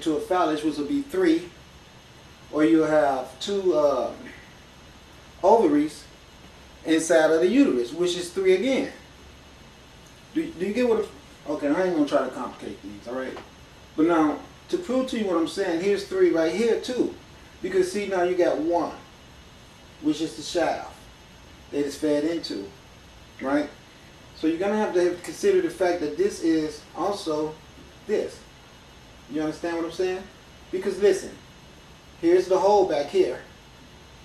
to a phallus, which will be 3, or you'll have 2 ovaries inside of the uterus, which is 3 again. Do you get what okay, I ain't going to try to complicate these, alright? But now, to prove to you what I'm saying, here's 3 right here too. Because see, now you got 1, which is the shaft that it's fed into, right? So you're going to have to consider the fact that this is also this. You understand what I'm saying? Because listen, here's the hole back here,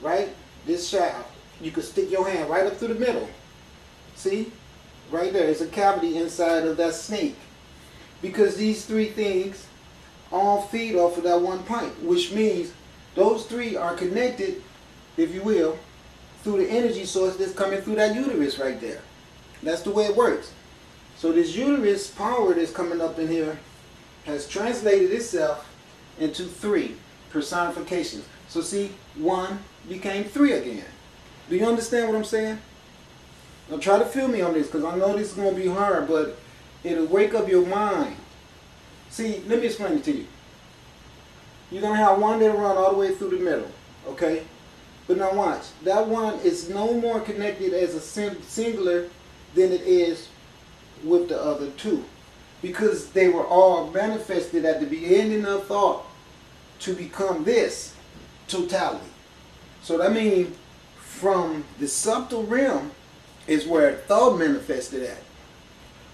right? This shaft, you could stick your hand right up through the middle. See? Right there, it's a cavity inside of that snake. Because these 3 things all feed off of that one pipe, which means those 3 are connected, if you will, through the energy source that's coming through that uterus right there. That's the way it works. So this uterus power that's coming up in here has translated itself into 3 personifications. So see, 1 became 3 again. Do you understand what I'm saying? Now try to feel me on this, because I know this is going to be hard, but it'll wake up your mind. See, let me explain it to you. You're going to have 1 that run all the way through the middle, okay? But now watch. That 1 is no more connected as a singular than it is with the other 2. Because they were all manifested at the beginning of thought to become this totality. So that means from the subtle realm is where thought manifested at.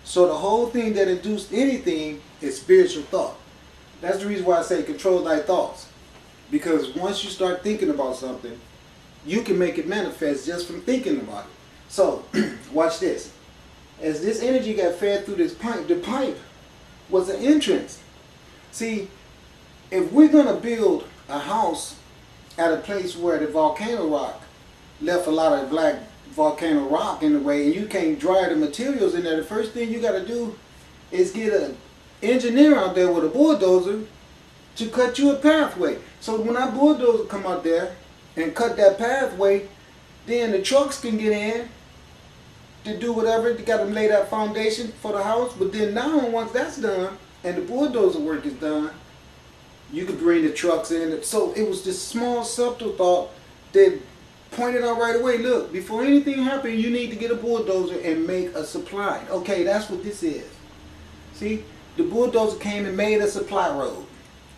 So the whole thing that induced anything is spiritual thought. That's the reason why I say control thy thoughts. Because once you start thinking about something, you can make it manifest just from thinking about it. So, watch this. As this energy got fed through this pipe, the pipe was an entrance. See, if we're going to build a house at a place where the volcano rock left a lot of black volcano rock in the way, and you can't dry the materials in there, the first thing you got to do is get an engineer out there with a bulldozer to cut you a pathway. So when that bulldozer come out there and cut that pathway, then the trucks can get in to do whatever. They got to lay that foundation for the house. But then now, once that's done and the bulldozer work is done, you could bring the trucks in. So it was this small subtle thought that pointed out right away, look, before anything happens, you need to get a bulldozer and make a supply. Okay, that's what this is. See, the bulldozer came and made a supply road.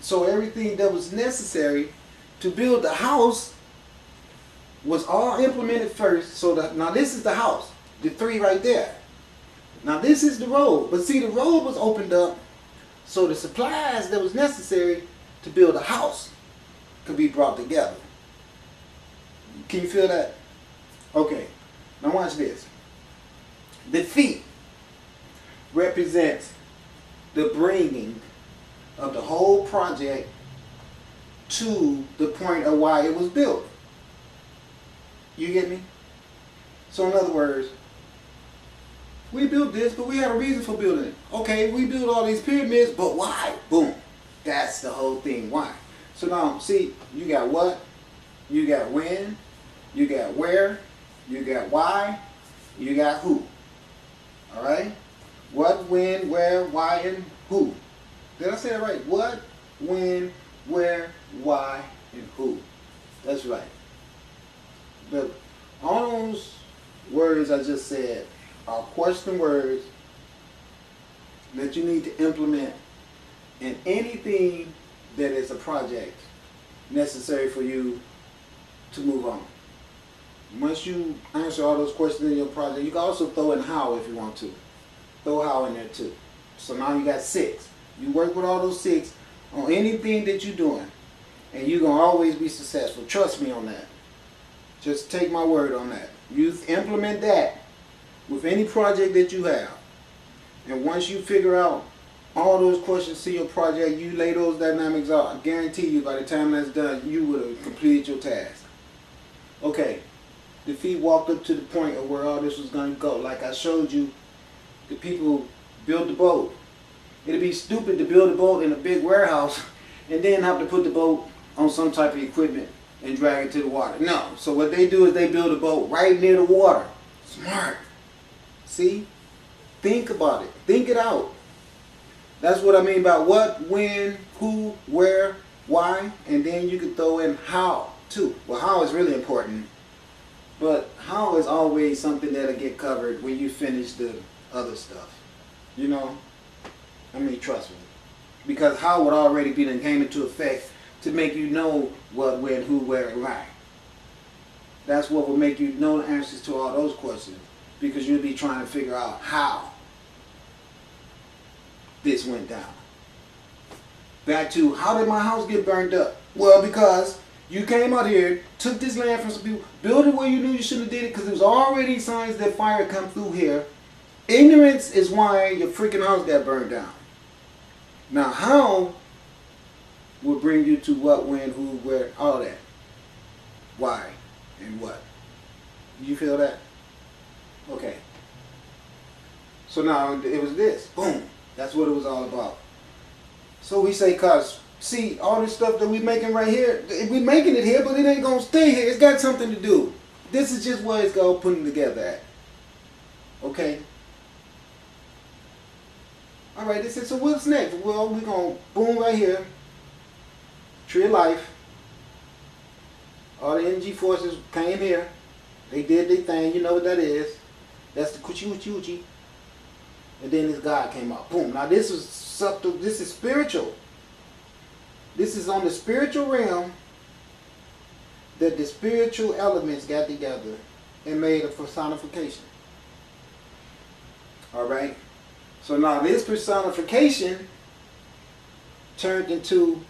So everything that was necessary to build the house was all implemented first. So now this is the house, the 3 right there. Now this is the road. But see, the road was opened up so the supplies that was necessary to build a house could be brought together. Can you feel that? Okay, now watch this. The feet represents the bringing of the whole project to the point of why it was built. You get me? So in other words, we built this, but we had a reason for building it. Okay, we built all these pyramids, but why? Boom. That's the whole thing. Why? So now, see, you got what? You got when, you got where, you got why, you got who. All right? What, when, where, why, and who. Did I say that right? What, when, where, why, and who. That's right. But all those words I just said are question words that you need to implement in anything that is a project necessary for you to move on. Once you answer all those questions in your project, you can also throw in how if you want to. Throw how in there too. So now you got 6. You work with all those 6 on anything that you're doing, and you're going to always be successful. Trust me on that. Just take my word on that. You implement that with any project that you have. And once you figure out all those questions to your project, you lay those dynamics out, I guarantee you by the time that's done, you would have completed your task. Okay, the feet walked up to the point of where all this was going to go. Like I showed you, the people built the boat. It'd be stupid to build a boat in a big warehouse and then have to put the boat on some type of equipment and drag it to the water. No. So what they do is they build a boat right near the water. Smart. See? Think about it. Think it out. That's what I mean by what, when, who, where, why, and then you can throw in how too. Well, how is really important, but how is always something that'll get covered when you finish the other stuff. You know? I mean, trust me. Because how would already be then came into effect to make you know what, when, who, where, and why. That's what will make you know the answers to all those questions. Because you'll be trying to figure out how this went down. Back to, how did my house get burned up? Well, because you came out here, took this land from some people, built it where you knew you shouldn't have did it because there was already signs that fire come through here. Ignorance is why your freaking house got burned down. Now, how will bring you to what, when, who, where, all that. Why and what. You feel that? Okay. So now it was this. Boom. That's what it was all about. So we say, cause see, all this stuff that we making right here, we making it here, but it ain't gonna stay here. It's got something to do. This is just where it's gonna putting together at. Okay. All right. They said, so what's next? Well, we're gonna boom right here. Tree of Life. All the energy forces came here. They did their thing. You know what that is. That's the Coochie Woochie Woochie. And then this God came out. Boom. Now this is subtle. This is spiritual. This is on the spiritual realm that the spiritual elements got together and made a personification. Alright? So now this personification turned into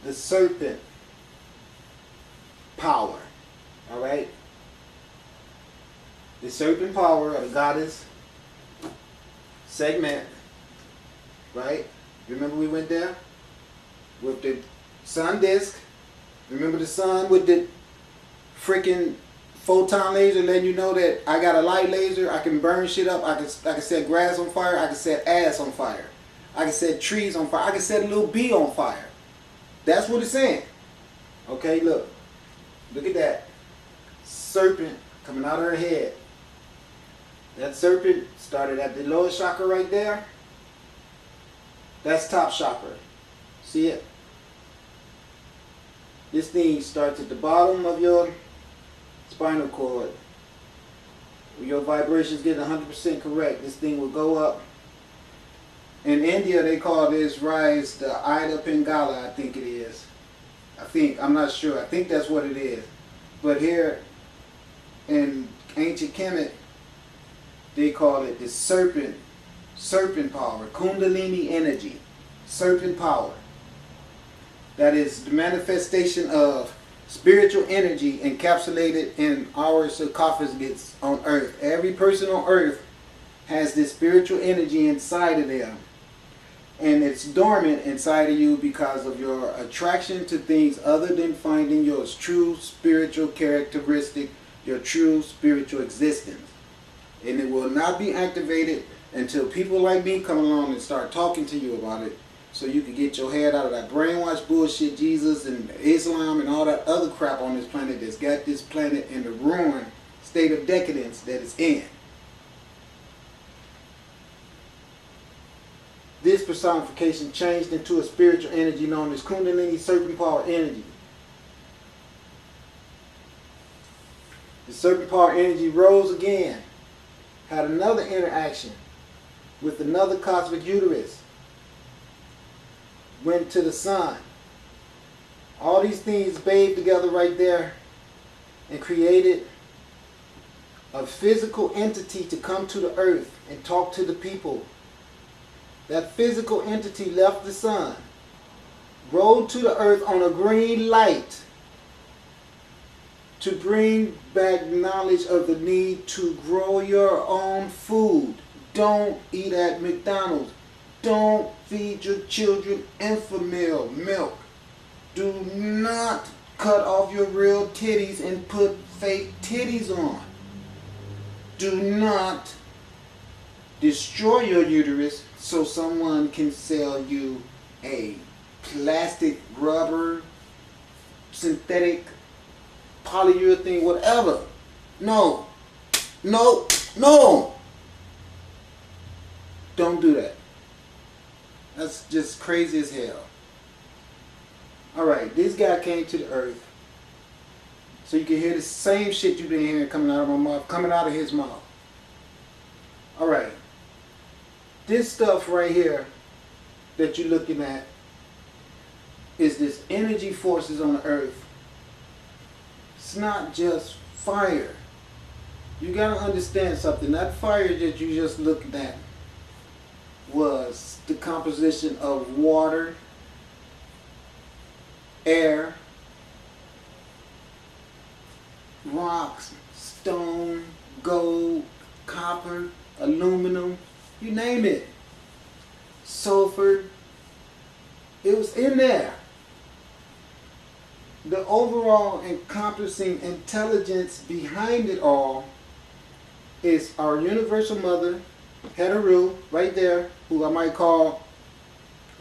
the serpent power. Alright? The serpent power of the goddess segment. Right? Remember we went there? With the sun disk. Remember the sun with the freaking photon laser letting you know that I got a light laser. I can burn shit up. I can set grass on fire. I can set ass on fire. I can set trees on fire. I can set a little bee on fire. That's what it's saying. Okay, look. Look at that. Serpent coming out of her head. That serpent started at the lowest chakra right there. That's top chakra. See it? This thing starts at the bottom of your spinal cord. When your vibrations get 100% correct, this thing will go up. In India, they call this rise the Ida Pingala, I think it is. I'm not sure. I think that's what it is. But here in ancient Kemet, they call it the serpent power, Kundalini energy, serpent power. That is the manifestation of spiritual energy encapsulated in our sarcophagus on earth. Every person on earth has this spiritual energy inside of them. And it's dormant inside of you because of your attraction to things other than finding your true spiritual characteristic, your true spiritual existence. And it will not be activated until people like me come along and start talking to you about it, so you can get your head out of that brainwash bullshit, Jesus and Islam and all that other crap on this planet that's got this planet in the ruined state of decadence that it's in. This personification changed into a spiritual energy known as Kundalini Serpent Power Energy. The Serpent Power Energy rose again, had another interaction with another cosmic uterus, went to the sun. All these things bathed together right there and created a physical entity to come to the earth and talk to the people. That physical entity left the sun, rolled to the earth on a green light to bring back knowledge of the need to grow your own food. Don't eat at McDonald's. Don't feed your children infant milk. Do not cut off your real titties and put fake titties on. Do not destroy your uterus so someone can sell you a plastic, rubber, synthetic, polyurethane, whatever. No. No. No. Don't do that. That's just crazy as hell. Alright, this guy came to the earth. So you can hear the same shit you've been hearing coming out of my mouth, coming out of his mouth. Alright. This stuff right here that you're looking at is this energy forces on the earth. It's not just fire. You gotta understand something. That fire that you just looked at was the composition of water, air, rocks, stone, gold, copper, aluminum, you name it. Sulfur. It was in there. The overall encompassing intelligence behind it all is our universal mother, Heteru, right there, who I might call,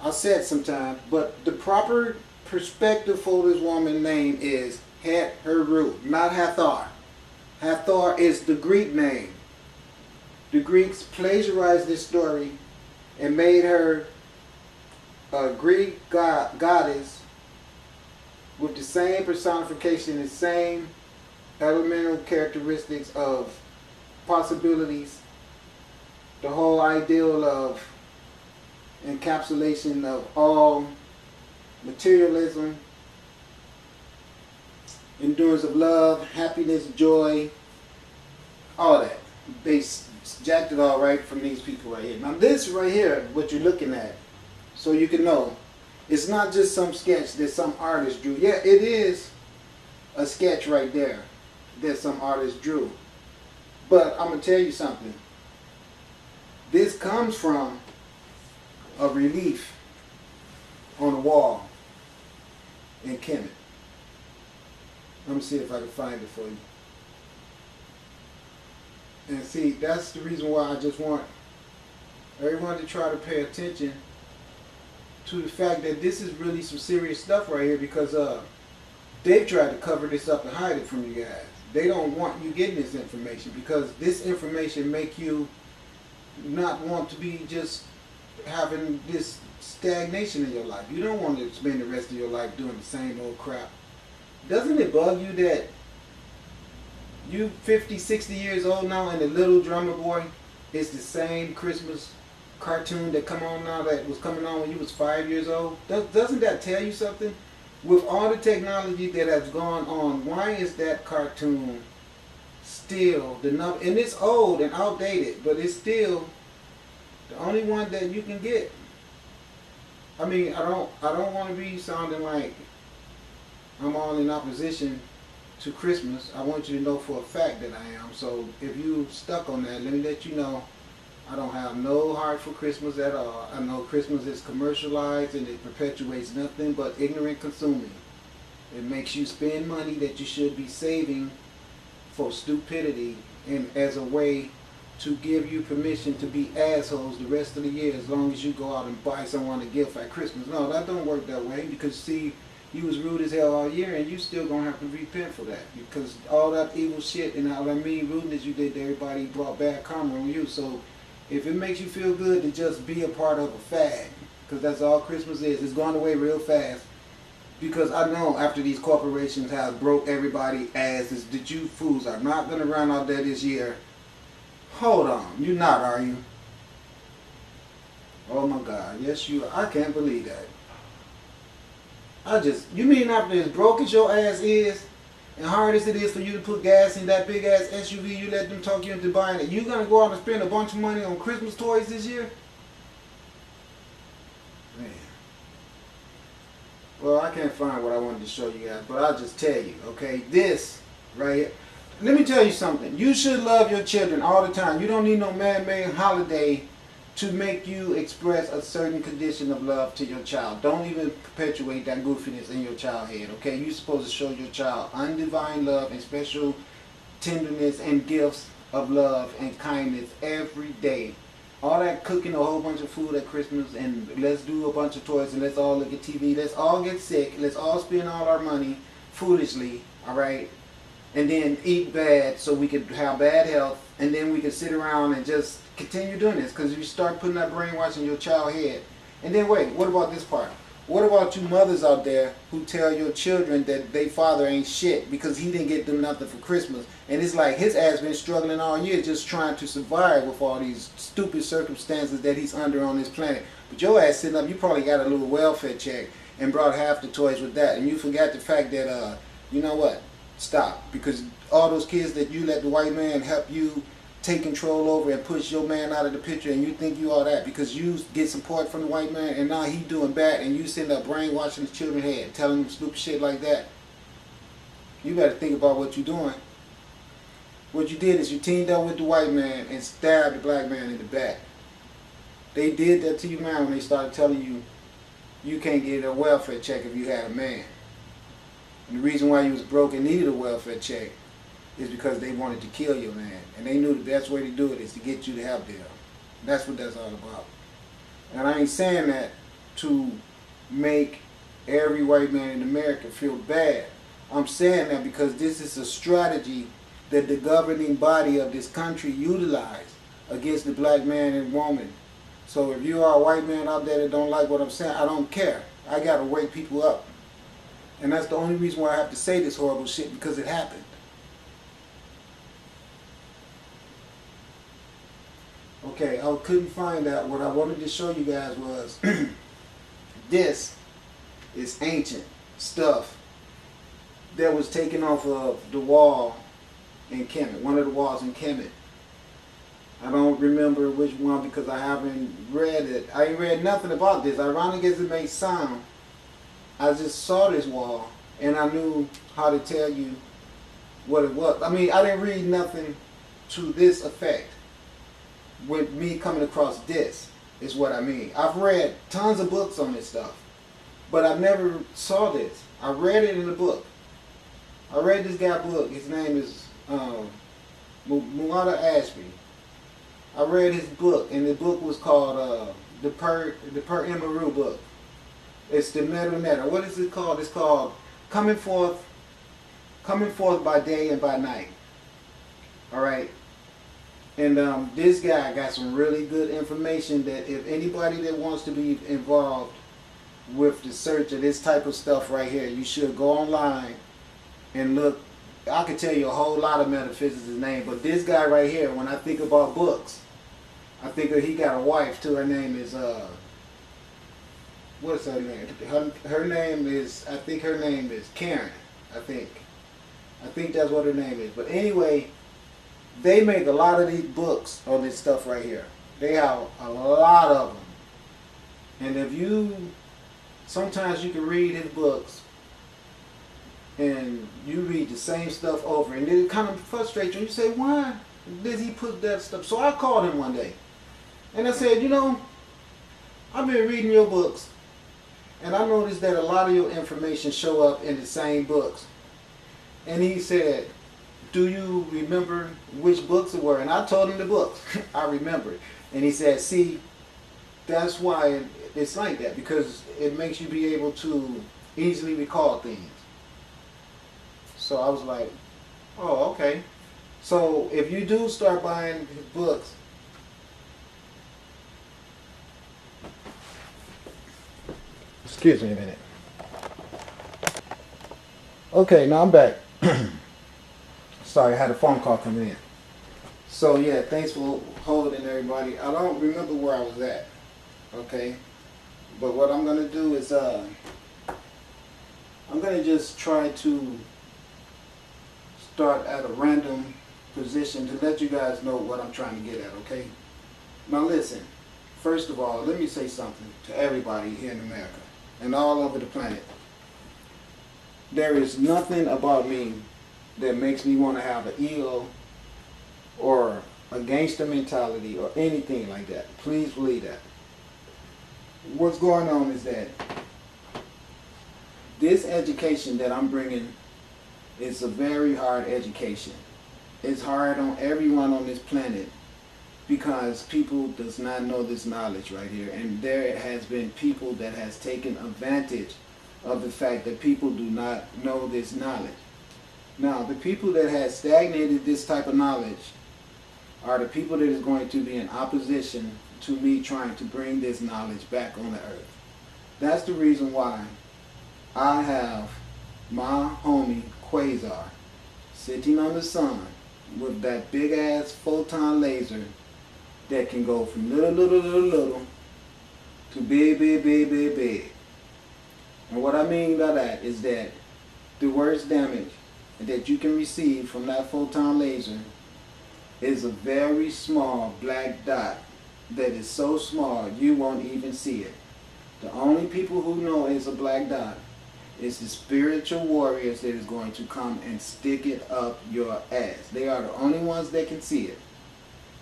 I'll say it sometime, but the proper perspective for this woman's name is Heteru, not Hathor. Hathor is the Greek name. The Greeks plagiarized this story and made her a Greek goddess with the same personification, the same elemental characteristics of possibilities, the whole ideal of encapsulation of all materialism, endurance of love, happiness, joy, all that. They jacked it all right from these people right here. Now this right here, what you're looking at, so you can know, it's not just some sketch that some artist drew. Yeah, it is a sketch right there that some artist drew. But I'm going to tell you something. This comes from a relief on the wall in Kemet. Let me see if I can find it for you. And see, that's the reason why I just want everyone to try to pay attention to the fact that this is really some serious stuff right here, because they've tried to cover this up and hide it from you guys. They don't want you getting this information, because this information make you not want to be just having this stagnation in your life. You don't want to spend the rest of your life doing the same old crap. Doesn't it bug you that you 50, 60 years old now and the Little Drummer Boy is the same Christmas cartoon that come on now that was coming on when you was 5 years old? Doesn't that tell you something? With all the technology that has gone on, why is that cartoon still the number? And it's old and outdated, but it's still the only one that you can get. I mean, I don't want to be sounding like I'm all in opposition to Christmas. I want you to know for a fact that I am. So if you stuck on that, let me let you know I don't have no heart for Christmas at all. I know Christmas is commercialized and it perpetuates nothing but ignorant consuming. It makes you spend money that you should be saving for stupidity, and as a way to give you permission to be assholes the rest of the year, as long as you go out and buy someone a gift at Christmas. No, that don't work that way, because see, you was rude as hell all year and you still gonna have to repent for that, because all that evil shit and all that mean rudeness you did to everybody brought bad karma on you. So if it makes you feel good to just be a part of a fad, because that's all Christmas is, it's going away real fast. Because I know after these corporations have broke everybody asses that you fools are not going to run out there this year. Hold on, you're not, are you? Oh my God, yes you are. I can't believe that. You mean after as broke as your ass is, and hard as it is for you to put gas in that big ass SUV, you let them talk you into buying it, you gonna go out and spend a bunch of money on Christmas toys this year? Man. Well, I can't find what I wanted to show you guys, but I'll just tell you, okay? This right here. Let me tell you something. You should love your children all the time. You don't need no man-made holiday to make you express a certain condition of love to your child. Don't even perpetuate that goofiness in your child's head, okay? You're supposed to show your child undivine love and special tenderness and gifts of love and kindness every day. All that cooking a whole bunch of food at Christmas and let's do a bunch of toys and let's all look at TV. Let's all get sick. Let's all spend all our money foolishly, all right? And then eat bad so we could have bad health, and then we can sit around and just continue doing this, because you start putting that brainwash in your child's head. And then wait, what about this part? What about you mothers out there who tell your children that their father ain't shit because he didn't get them nothing for Christmas? And it's like his ass been struggling all year just trying to survive with all these stupid circumstances that he's under on this planet. But your ass sitting up, you probably got a little welfare check and brought half the toys with that. And you forgot the fact that, you know what? Stop. Because all those kids that you let the white man help you take control over and push your man out of the picture, and you think you all that because you get support from the white man, and now he doing bad, and you sitting up brainwashing the children's head, telling them stupid shit like that. You better think about what you're doing. What you did is you teamed up with the white man and stabbed the black man in the back. They did that to you, man, when they started telling you you can't get a welfare check if you had a man. And the reason why you was broke and needed a welfare check is because they wanted to kill your man. And they knew the best way to do it is to get you to help them. That's what that's all about. And I ain't saying that to make every white man in America feel bad. I'm saying that because this is a strategy that the governing body of this country utilized against the black man and woman. So if you are a white man out there that don't like what I'm saying, I don't care. I gotta wake people up. And that's the only reason why I have to say this horrible shit, because it happened. Okay, I couldn't find out. What I wanted to show you guys was this is ancient stuff that was taken off of the wall in Kemet, one of the walls in Kemet. I don't remember which one because I haven't read it. I ain't read nothing about this. Ironic as it may sound, I just saw this wall and I knew how to tell you what it was. I mean, I didn't read nothing to this effect. With me coming across this is what I mean. I've read tons of books on this stuff, but I never saw this. I read it in a book. I read this guy's book. His name is Mulata Ashby. I read his book, and the book was called the Per Immaru book. It's the Meta. What is it called? It's called Coming Forth by Day and by Night. All right. And this guy got some really good information that if anybody that wants to be involved with the search of this type of stuff right here, you should go online and look. I could tell you a whole lot of metaphysics' name, but this guy right here, when I think about books, I think that he got a wife too. Her name is, what's her name? Her name is, I think her name is Karen, I think that's what her name is. But anyway, they make a lot of these books on this stuff right here. They have a lot of them. And if you, sometimes you can read his books and you read the same stuff over and it kind of frustrates you. You say, why did he put that stuff? So I called him one day and I said, you know, I've been reading your books and I noticed that a lot of your information show up in the same books. And he said, do you remember which books it were? And I told him the books. I remembered. And he said, see, that's why it's like that, because it makes you be able to easily recall things. So I was like, oh, okay. So if you do start buying his books, excuse me a minute. Okay, now I'm back. Sorry, I had a phone call coming in. So yeah, thanks for holding everybody. I don't remember where I was at, okay? But what I'm gonna do is I'm gonna just try to start at a random position to let you guys know what I'm trying to get at, okay? Now listen, first of all, let me say something to everybody here in America and all over the planet. There is nothing about me that makes me want to have an ego or a gangster mentality or anything like that. Please believe that. What's going on is that this education that I'm bringing is a very hard education. It's hard on everyone on this planet because people does not know this knowledge right here. And there has been people that has taken advantage of the fact that people do not know this knowledge. Now, the people that have stagnated this type of knowledge are the people that is going to be in opposition to me trying to bring this knowledge back on the earth. That's the reason why I have my homie Quasar sitting on the sun with that big ass photon laser that can go from little to big. And what I mean by that is that the worst damage that you can receive from that photon laser is a very small black dot that is so small you won't even see it. The only people who know it's a black dot is the spiritual warriors that is going to come and stick it up your ass. They are the only ones that can see it,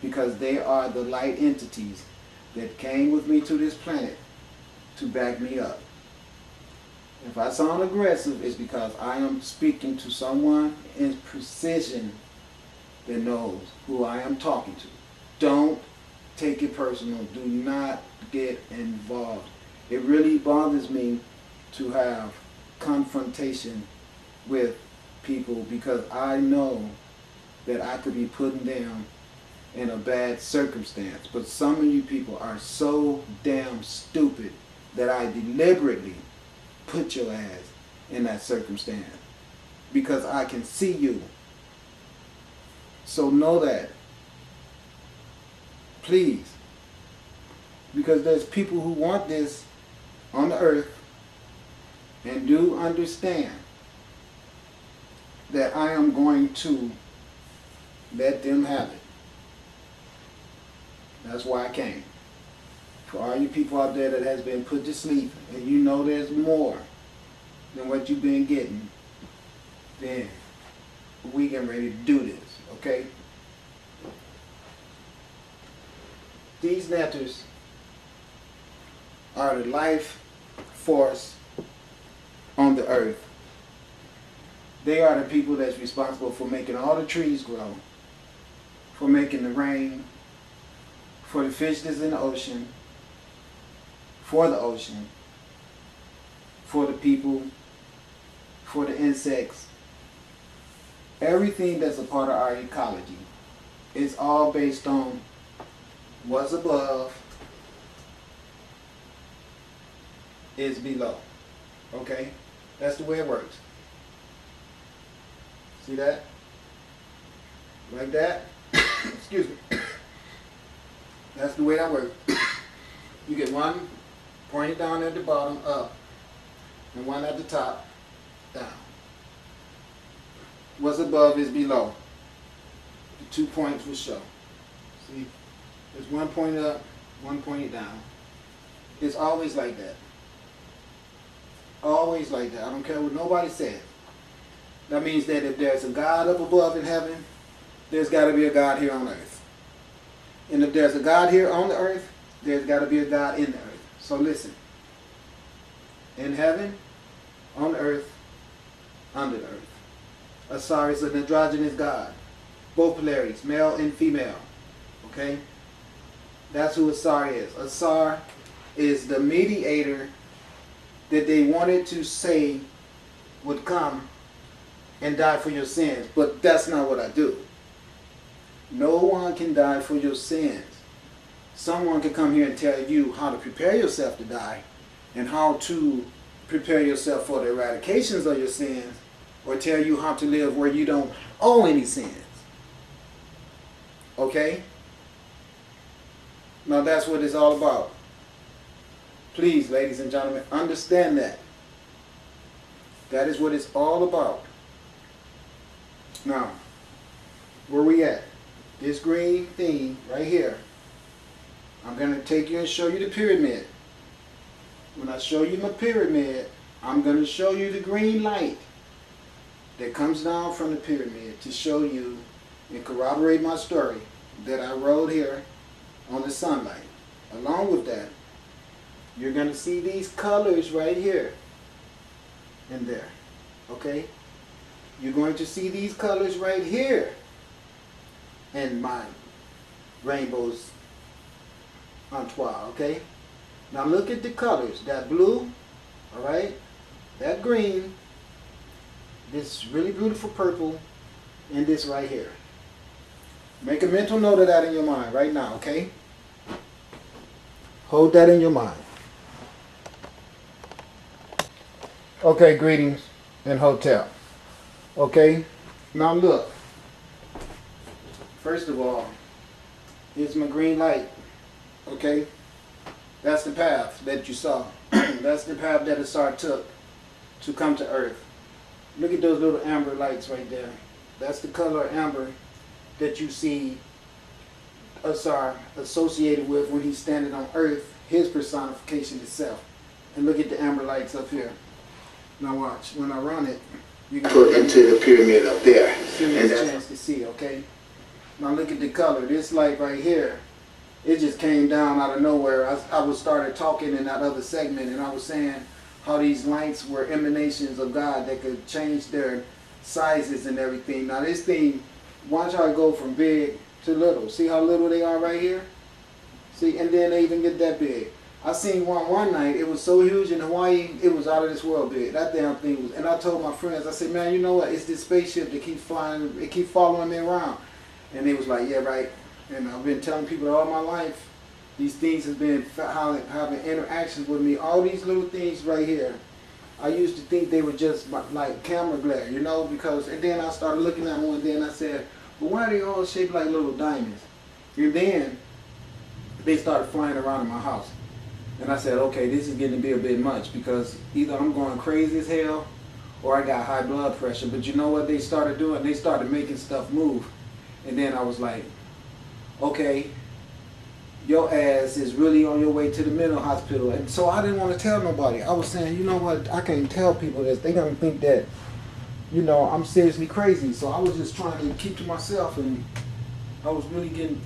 because they are the light entities that came with me to this planet to back me up. If I sound aggressive, it's because I am speaking to someone in precision that knows who I am talking to. Don't take it personal. Do not get involved. It really bothers me to have confrontation with people, because I know that I could be putting them in a bad circumstance. But some of you people are so damn stupid that I deliberately put your ass in that circumstance, because I can see you. So know that. Please. Because there's people who want this on the earth and do understand that I am going to let them have it. That's why I came. For all you people out there that has been put to sleep and you know there's more than what you've been getting, then we getting ready to do this, okay? These netters are the life force on the earth. They are the people that's responsible for making all the trees grow, for making the rain, for the fish that's in the ocean, for the ocean, for the people, for the insects. Everything that's a part of our ecology is all based on what's above is below. Okay? That's the way it works. See that? Like that? Excuse me. That's the way that works. You get one pointed down at the bottom, up, and one at the top, down. What's above is below. The 2 points will show. See? There's one pointed up, one pointed down. It's always like that. Always like that. I don't care what nobody says. That means that if there's a God up above in heaven, there's got to be a God here on earth. And if there's a God here on the earth, there's got to be a God in the earth. So listen. In heaven, on earth, under the earth. Asar is an androgynous God. Both polarities, male and female. Okay? That's who Asar is. Asar is the mediator that they wanted to say would come and die for your sins. But that's not what I do. No one can die for your sins. Someone can come here and tell you how to prepare yourself to die and how to prepare yourself for the eradications of your sins, or tell you how to live where you don't owe any sins. Okay? Now that's what it's all about. Please, ladies and gentlemen, understand that. That is what it's all about. Now, where we at? This green thing right here. I'm going to take you and show you the pyramid. When I show you my pyramid, I'm going to show you the green light that comes down from the pyramid to show you and corroborate my story that I wrote here on the sunlight. Along with that, you're going to see these colors right here and there. Okay? You're going to see these colors right here in my rainbows entourage. Okay? Now look at the colors. That blue, all right? That green, this really beautiful purple, and this right here. Make a mental note of that in your mind right now, okay? Hold that in your mind. Okay, greetings and hotel. Okay, now look. First of all, here's my green light. Okay, that's the path that you saw. That's the path that Asar took to come to Earth. Look at those little amber lights right there. That's the color of amber that you see Asar associated with when he's standing on Earth, his personification itself. And look at the amber lights up here. Now watch, when I run it, you can put into the pyramid up there. Give me a chance to see, okay? Now look at the color. This light right here, it just came down out of nowhere. I was started talking in that other segment, and I was saying how these lights were emanations of God that could change their sizes and everything. Now this thing, watch how it go from big to little. See how little they are right here? See, and then they even get that big. I seen one night, it was so huge in Hawaii, it was out of this world big. That damn thing was, and I told my friends, I said, man, you know what, it's this spaceship that keeps flying, it keeps following me around. And they was like, yeah, right. And I've been telling people all my life, these things have been having interactions with me. All these little things right here, I used to think they were just like camera glare, you know, because, and then I started looking at one day and I said, well, why are they all shaped like little diamonds? And then they started flying around in my house. And I said, okay, this is getting to be a bit much because either I'm going crazy as hell or I got high blood pressure. But you know what they started doing? They started making stuff move. And then I was like, okay, your ass is really on your way to the mental hospital. And so I didn't want to tell nobody. I was saying, you know what, I can't tell people this. They're going to think that, you know, I'm seriously crazy. So I was just trying to keep to myself, and I was bugging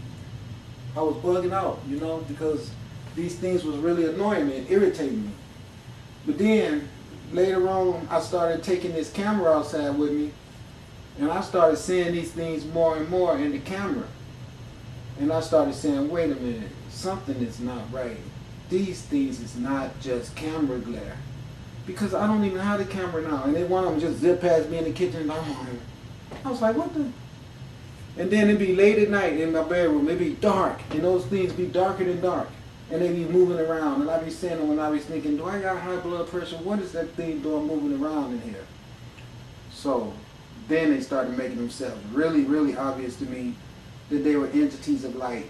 out, you know, because these things was really annoying me and irritating me. But then, later on, I started taking this camera outside with me, and I started seeing these things more and more in the camera. And I started saying, wait a minute, something is not right. These things is not just camera glare. Because I don't even have the camera now. And then one of them just zipped past me in the kitchen, and I was like, what the? And then it'd be late at night in my bedroom, it'd be dark, and those things be darker than dark. And they be moving around, and I be saying them when I be thinking, do I got high blood pressure? What is that thing doing moving around in here? So then they started making themselves really, really obvious to me that they were entities of light.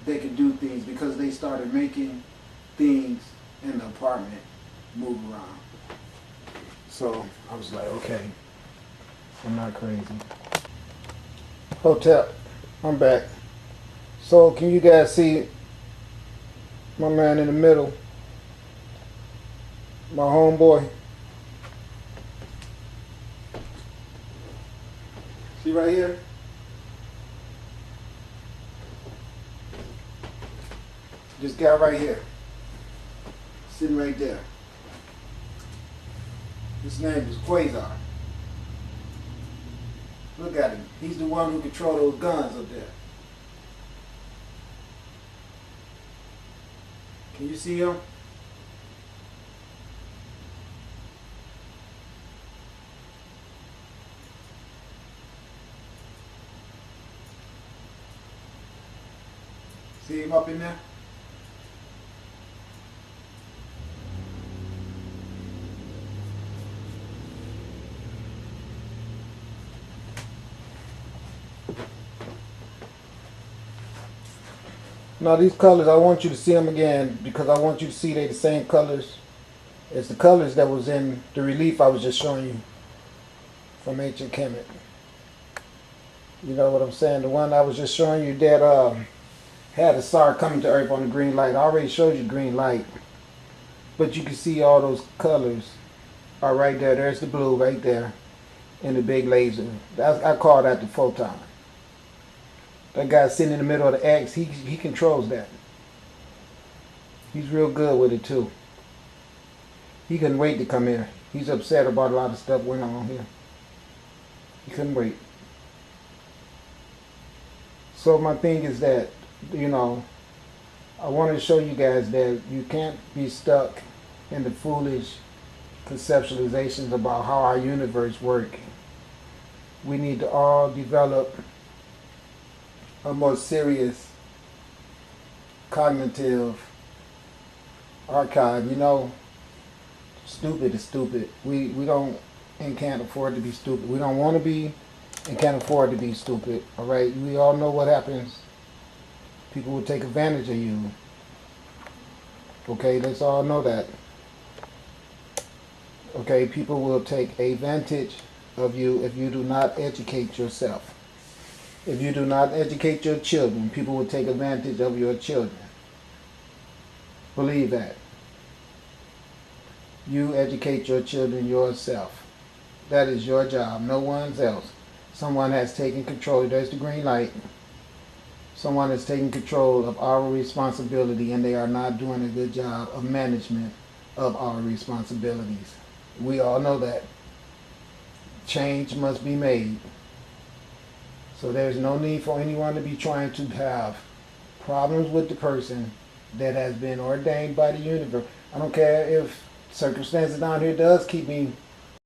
They could do things because they started making things in the apartment move around. So I was like, okay, I'm not crazy. Hotel, I'm back. So can you guys see my man in the middle, my homeboy? See right here? This guy right here, sitting right there. His name is Quasar. Look at him. He's the one who controls those guns up there. Can you see him? See him up in there? Now these colors, I want you to see them again because I want you to see they're the same colors as the colors that was in the relief I was just showing you from Ancient Kemet. You know what I'm saying? The one I was just showing you that had Asar coming to Earth on the green light. I already showed you green light, but you can see all those colors are right there. There's the blue right there and the big laser. I call that the photon. That guy sitting in the middle of the X, he controls that. He's real good with it too. He couldn't wait to come here. He's upset about a lot of stuff going on here. He couldn't wait. So my thing is that, you know, I wanted to show you guys that you can't be stuck in the foolish conceptualizations about how our universe works. We need to all develop a more serious cognitive archive, you know, Stupid is stupid. We don't and can't afford to be stupid. We don't want to be and can't afford to be stupid. All right. We all know what happens. People will take advantage of you. Okay, let's all know that. Okay, people will take advantage of you if you do not educate yourself. If you do not educate your children, people will take advantage of your children. Believe that. You educate your children yourself. That is your job, no one's else. Someone has taken control. There's the green light. Someone has taken control of our responsibility, and they are not doing a good job of management of our responsibilities. We all know that. Change must be made. So there's no need for anyone to be trying to have problems with the person that has been ordained by the universe. I don't care if circumstances down here does keep me